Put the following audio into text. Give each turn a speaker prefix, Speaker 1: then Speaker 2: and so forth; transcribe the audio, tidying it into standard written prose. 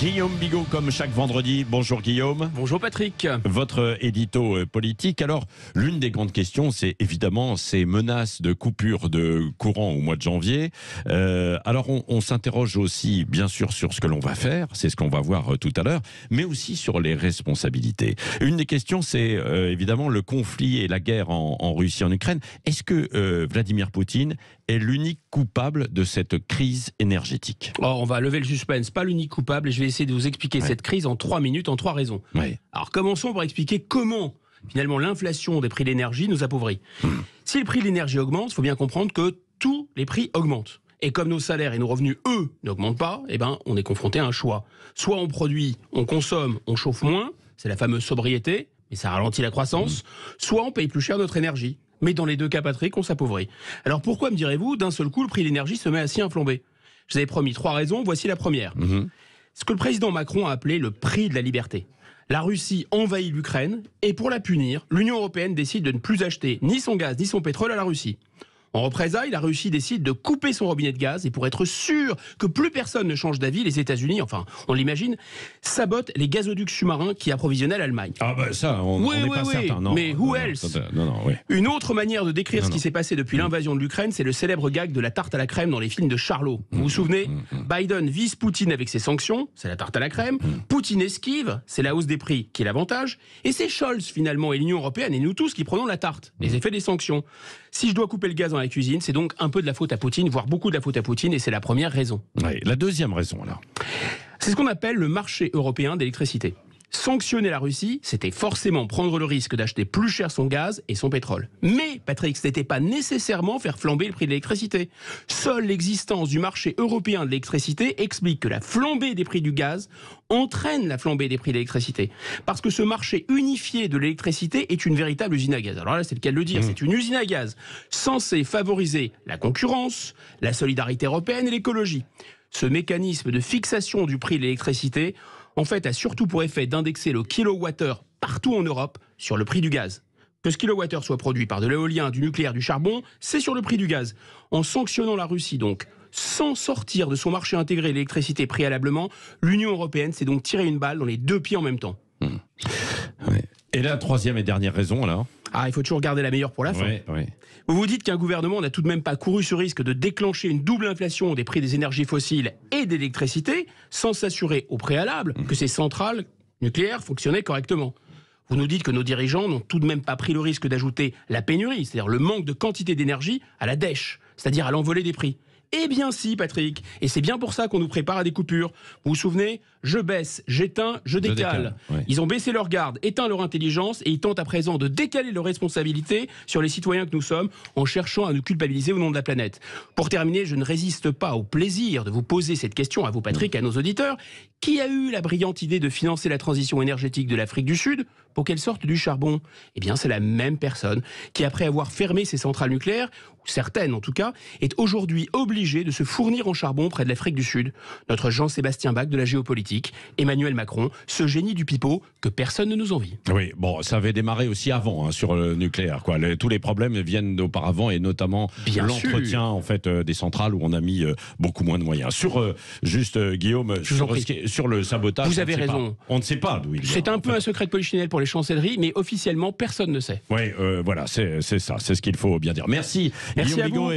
Speaker 1: Guillaume Bigot, comme chaque vendredi. Bonjour Guillaume.
Speaker 2: Bonjour Patrick.
Speaker 1: Votre édito politique. Alors, l'une des grandes questions, c'est évidemment ces menaces de coupure de courant au mois de janvier. Alors, on s'interroge aussi, bien sûr, sur ce que l'on va faire. C'est ce qu'on va voir tout à l'heure. Mais aussi sur les responsabilités. Une des questions, c'est évidemment le conflit et la guerre en Russie, en Ukraine. Est-ce que Vladimir Poutine est l'unique coupable de cette crise énergétique?
Speaker 2: On va lever le suspense. Pas l'unique coupable. Et je vais essayer de vous expliquer cette crise en 3 minutes, en 3 raisons. Alors, commençons par expliquer comment, finalement, l'inflation des prix de l'énergie nous appauvrit. Si le prix de l'énergie augmente, il faut bien comprendre que tous les prix augmentent. Et comme nos salaires et nos revenus, eux, n'augmentent pas, eh ben, on est confronté à un choix. Soit on produit, on consomme, on chauffe moins, c'est la fameuse sobriété, mais ça ralentit la croissance, soit on paye plus cher notre énergie. Mais dans les deux cas, Patrick, on s'appauvrit. Alors pourquoi, me direz-vous, d'un seul coup, le prix de l'énergie se met à s'y inflamber? Je vous avais promis 3 raisons, voici la première. Ce que le président Macron a appelé le prix de la liberté. La Russie envahit l'Ukraine, et pour la punir, l'Union européenne décide de ne plus acheter ni son gaz ni son pétrole à la Russie. En représailles, la Russie décide de couper son robinet de gaz et pour être sûr que plus personne ne change d'avis, les États-Unis, enfin, on l'imagine, sabotent les gazoducs sous-marins qui approvisionnaient l'Allemagne.
Speaker 1: Ah ben ça, on n'est pas certain. Non,
Speaker 2: mais who else? Une autre manière de décrire ce qui s'est passé depuis l'invasion de l'Ukraine, c'est le célèbre gag de la tarte à la crème dans les films de Charlot. Vous vous souvenez? Biden vise Poutine avec ses sanctions, c'est la tarte à la crème. Poutine esquive, c'est la hausse des prix qui est l'avantage. Et c'est Scholz finalement et l'Union européenne et nous tous qui prenons la tarte, les effets des sanctions. Si je dois couper le gaz dans la cuisine, c'est donc un peu de la faute à Poutine, voire beaucoup de la faute à Poutine, et c'est la première raison.
Speaker 1: La deuxième raison, alors.
Speaker 2: C'est ce qu'on appelle le marché européen d'électricité. Sanctionner la Russie, c'était forcément prendre le risque d'acheter plus cher son gaz et son pétrole. Mais, Patrick, ce n'était pas nécessairement faire flamber le prix de l'électricité. Seule l'existence du marché européen de l'électricité explique que la flambée des prix du gaz entraîne la flambée des prix de l'électricité. Parce que ce marché unifié de l'électricité est une véritable usine à gaz. Alors là, c'est le cas de le dire, c'est une usine à gaz censée favoriser la concurrence, la solidarité européenne et l'écologie. Ce mécanisme de fixation du prix de l'électricité, en fait, a surtout pour effet d'indexer le kilowattheure partout en Europe sur le prix du gaz. Que ce kilowattheure soit produit par de l'éolien, du nucléaire, du charbon, c'est sur le prix du gaz. En sanctionnant la Russie, donc, sans sortir de son marché intégré de l'électricité préalablement, l'Union européenne s'est donc tiré une balle dans les 2 pieds en même temps.
Speaker 1: Et la troisième et dernière raison, alors?
Speaker 2: Il faut toujours garder la meilleure pour la fin. Vous vous dites qu'un gouvernement n'a tout de même pas couru ce risque de déclencher une double inflation des prix des énergies fossiles et d'électricité sans s'assurer au préalable que ces centrales nucléaires fonctionnaient correctement. Vous nous dites que nos dirigeants n'ont tout de même pas pris le risque d'ajouter la pénurie, c'est-à-dire le manque de quantité d'énergie, à la dèche, c'est-à-dire à l'envolée des prix. Eh bien si, Patrick, et c'est bien pour ça qu'on nous prépare à des coupures. Vous vous souvenez? Je baisse, j'éteins, je décale. Ils ont baissé leur garde, éteint leur intelligence et ils tentent à présent de décaler leurs responsabilités sur les citoyens que nous sommes en cherchant à nous culpabiliser au nom de la planète. Pour terminer, je ne résiste pas au plaisir de vous poser cette question à vous, Patrick, et à nos auditeurs. Qui a eu la brillante idée de financer la transition énergétique de l'Afrique du Sud pour qu'elle sorte du charbon? Eh bien, c'est la même personne qui, après avoir fermé ses centrales nucléaires, ou certaines en tout cas, est aujourd'hui obligée de se fournir en charbon près de l'Afrique du Sud. Notre Jean-Sébastien Bach de la géopolitique, Emmanuel Macron, ce génie du pipeau que personne ne nous envie.
Speaker 1: Oui, bon, ça avait démarré aussi avant sur le nucléaire, quoi. Tous les problèmes viennent d'auparavant et notamment l'entretien en fait des centrales où on a mis beaucoup moins de moyens. Sur juste Guillaume, sur le sabotage,
Speaker 2: vous avez raison.
Speaker 1: On ne sait pas d'où il vient.
Speaker 2: C'est un peu un secret de polichinelle pour les chancelleries, mais officiellement personne ne sait.
Speaker 1: Oui, voilà, c'est ça, c'est ce qu'il faut bien dire. Merci
Speaker 2: Guillaume
Speaker 1: Bigot.